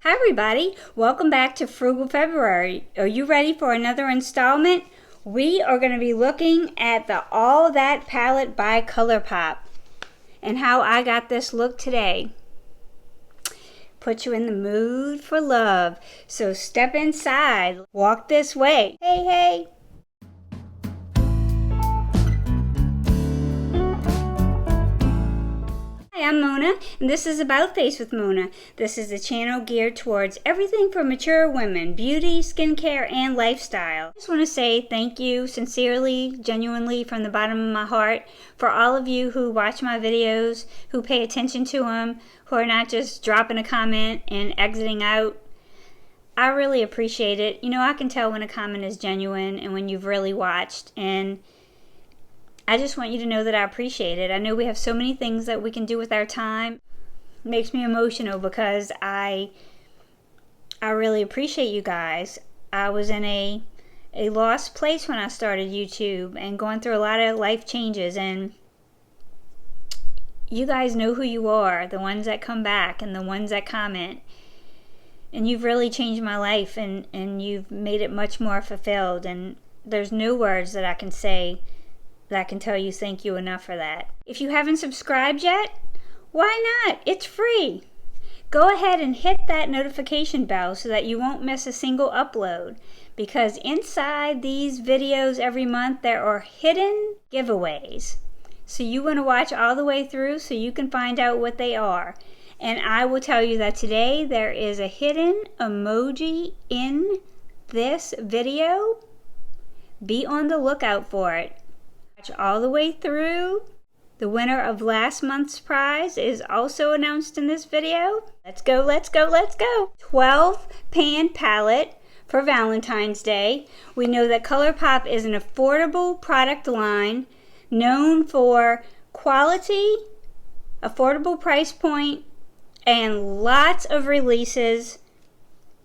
Hi everybody, welcome back to Frugal February. Are you ready for another installment? We are going to be looking at the All That palette by Colourpop and how I got this look today. Put you in the mood for love. So step inside, walk this way. Hey, hey. Hi, I'm Mona, and this is About Face with Mona. This is a channel geared towards everything for mature women, beauty, skincare, and lifestyle. I just want to say thank you sincerely, genuinely, from the bottom of my heart for all of you who watch my videos, who pay attention to them, who are not just dropping a comment and exiting out. I really appreciate it. You know, I can tell when a comment is genuine and when you've really watched, and I just want you to know that I appreciate it. I know we have so many things that we can do with our time. It makes me emotional because I really appreciate you guys. I was in a lost place when I started YouTube and going through a lot of life changes, and you guys know who you are, the ones that come back and the ones that comment. And you've really changed my life, and you've made it much more fulfilled, and there's no words that I can say that I can tell you thank you enough for that. If you haven't subscribed yet, why not? It's free. Go ahead and hit that notification bell so that you won't miss a single upload, because inside these videos every month there are hidden giveaways. So you want to watch all the way through so you can find out what they are. And I will tell you that today there is a hidden emoji in this video. Be on the lookout for it. Watch all the way through. The winner of last month's prize is also announced in this video. Let's go, let's go, let's go. 12 pan palette for Valentine's Day. We know that Colourpop is an affordable product line known for quality, affordable price point, and lots of releases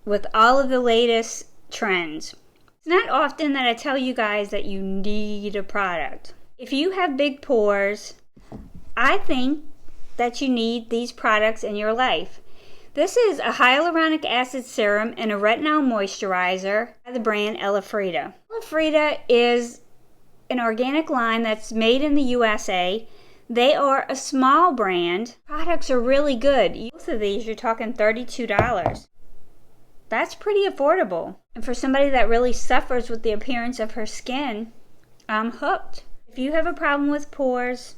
with all of the latest trends. It's not often that I tell you guys that you need a product. If you have big pores, I think that you need these products in your life. This is a hyaluronic acid serum and a retinol moisturizer by the brand Elfrida. Elfrida is an organic line that's made in the USA. They are a small brand. Products are really good. Both of these, you're talking $32. That's pretty affordable. And for somebody that really suffers with the appearance of her skin, I'm hooked. If you have a problem with pores,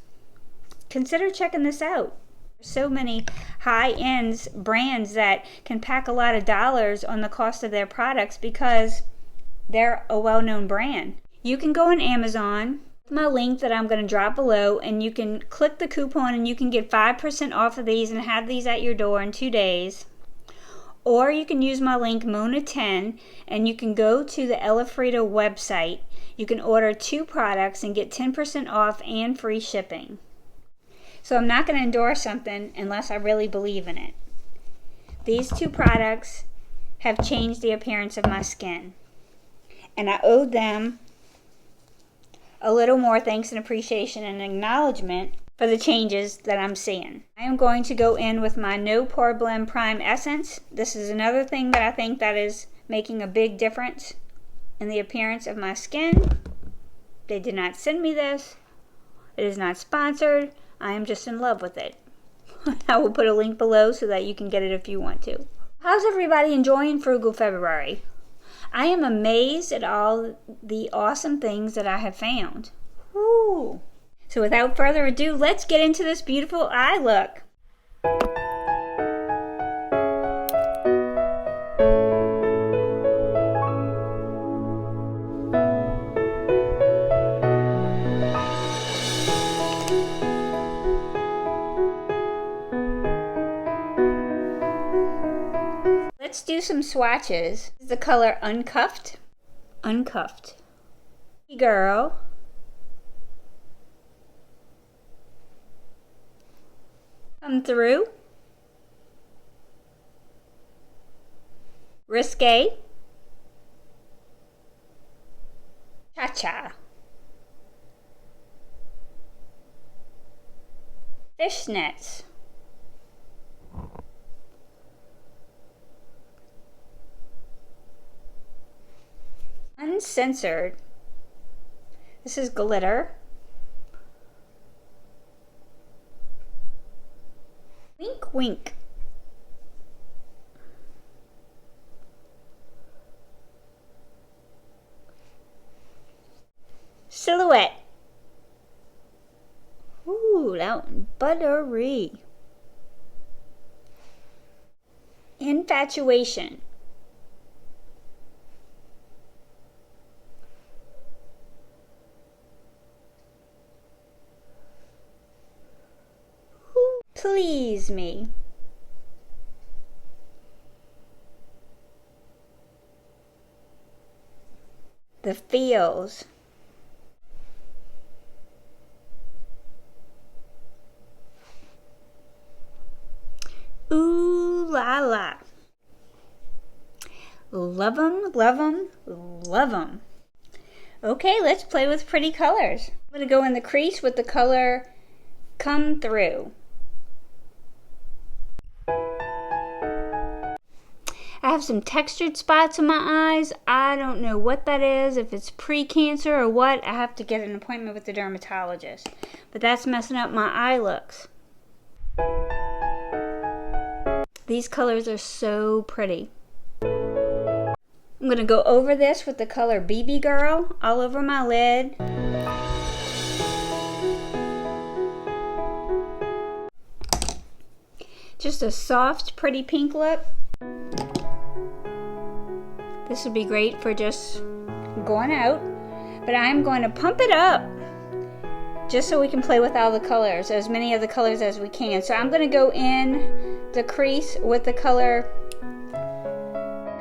consider checking this out. There's so many high-end brands that can pack a lot of dollars on the cost of their products because they're a well-known brand. You can go on Amazon, my link that I'm going to drop below, and you can click the coupon and you can get 5% off of these and have these at your door in 2 days. Or you can use my link Mona10 and you can go to the Elfrida website. You can order 2 products and get 10% off and free shipping. So I'm not going to endorse something unless I really believe in it. These 2 products have changed the appearance of my skin, and I owed them a little more thanks and appreciation and acknowledgement for the changes that I'm seeing. I am going to go in with my No Pore Blend Prime Essence. This is another thing that I think that is making a big difference in the appearance of my skin. They did not send me this. It is not sponsored. I am just in love with it. I will put a link below so that you can get it if you want to. How's everybody enjoying Frugal February? I am amazed at all the awesome things that I have found. Woo! So without further ado, let's get into this beautiful eye look. Let's do some swatches. This is the color Uncuffed. Uncuffed. Hey girl. Come through. Risque. Cha-cha. Fishnets. Uncensored. This is glitter. Wink, wink. Silhouette. Ooh, that one. Buttery. Infatuation. Ooh, please me. The feels. Ooh la la. Love 'em, love 'em, love 'em. Okay, let's play with pretty colors. I'm going to go in the crease with the color Come Through. I have some textured spots in my eyes. I don't know what that is, if it's pre-cancer or what. I have to get an appointment with the dermatologist. But that's messing up my eye looks. These colors are so pretty. I'm going to go over this with the color BB Girl all over my lid. Just a soft, pretty pink look. This would be great for just going out, but I'm going to pump it up just so we can play with all the colors, as many of the colors as we can. So I'm going to go in the crease with the color,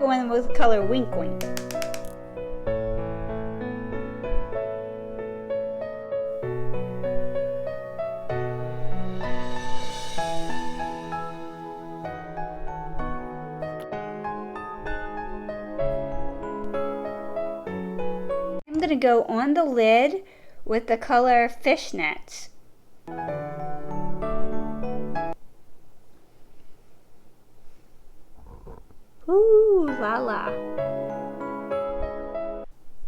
Wink Wink. I'm going to go on the lid with the color Fishnets. Ooh la la.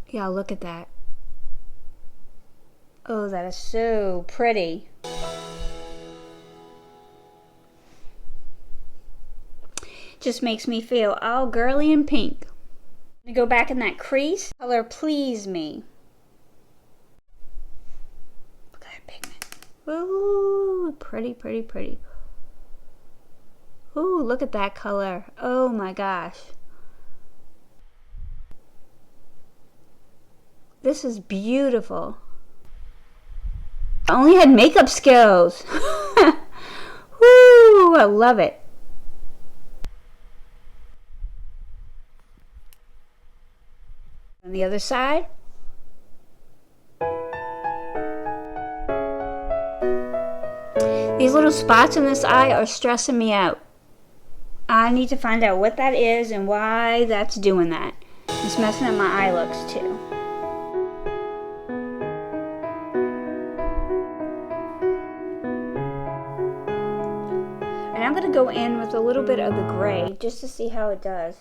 Yeah, look at that. Oh, that is so pretty. Just makes me feel all girly and pink. I'm gonna go back in that crease. Color Please Me. Look at that pigment. Ooh, pretty, pretty, pretty. Ooh, look at that color. Oh my gosh. This is beautiful. I only had makeup skills. Woo, I love it. On the other side. These little spots in this eye are stressing me out. I need to find out what that is and why that's doing that. It's messing up my eye looks too. And I'm going to go in with a little bit of the gray just to see how it does.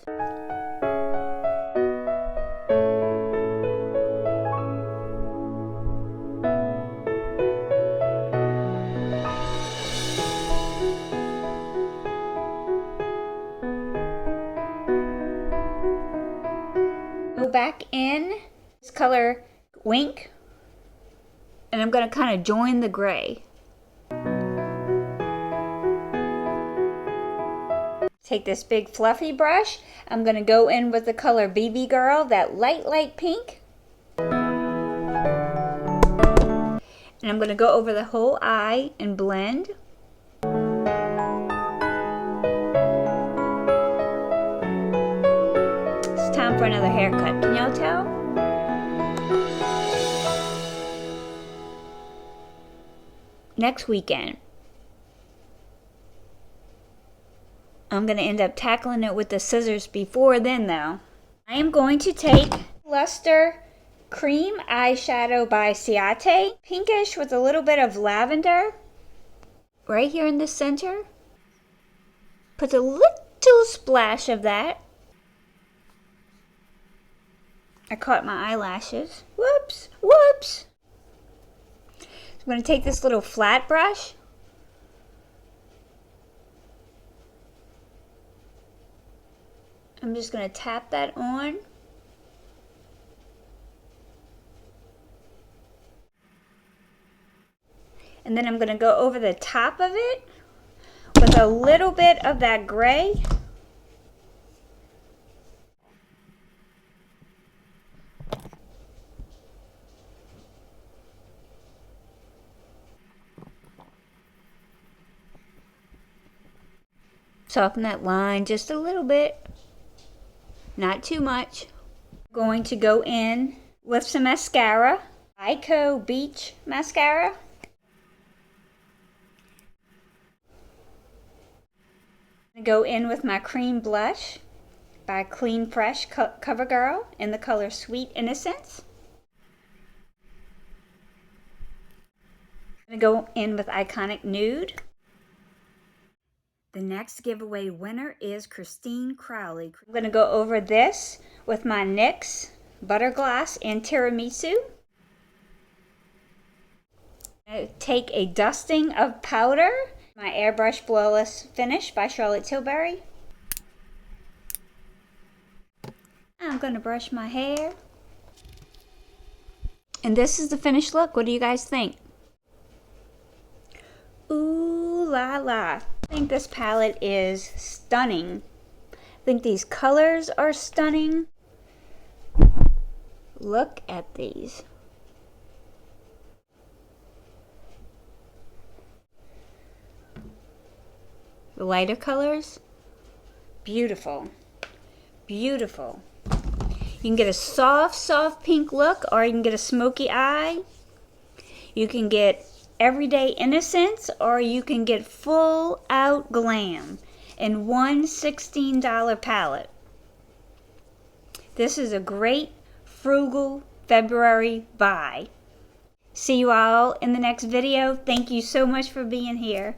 Back in this color Wink, and I'm going to kind of join the gray. Take this big fluffy brush. I'm going to go in with the color BB Girl, that light pink. And I'm going to go over the whole eye and blend. Time for another haircut. Can y'all tell? Next weekend. I'm going to end up tackling it with the scissors before then though. I am going to take Luster Cream Eyeshadow by Ciate. Pinkish with a little bit of lavender. Right here in the center. Put a little splash of that. I caught my eyelashes. Whoops, whoops. So I'm going to take this little flat brush. I'm just going to tap that on. And then I'm going to go over the top of it with a little bit of that gray. Soften that line just a little bit, not too much. Going to go in with some mascara, Eyeshadow Beach mascara. Go in with my cream blush by Clean Fresh CoverGirl in the color Sweet Innocence. I'm going to go in with Iconic Nude. The next giveaway winner is Christine Crowley. I'm going to go over this with my NYX Butter Gloss and Tiramisu. I'm going to take a dusting of powder, my Airbrush Flawless Finish by Charlotte Tilbury. I'm going to brush my hair. And this is the finished look. What do you guys think? Ooh la la. I think this palette is stunning. I think these colors are stunning. Look at these. The lighter colors, beautiful, beautiful. You can get a soft pink look, or you can get a smoky eye. You can get everyday innocence, or you can get full out glam in one $16 palette. This is a great Frugal February buy. See you all in the next video. Thank you so much for being here.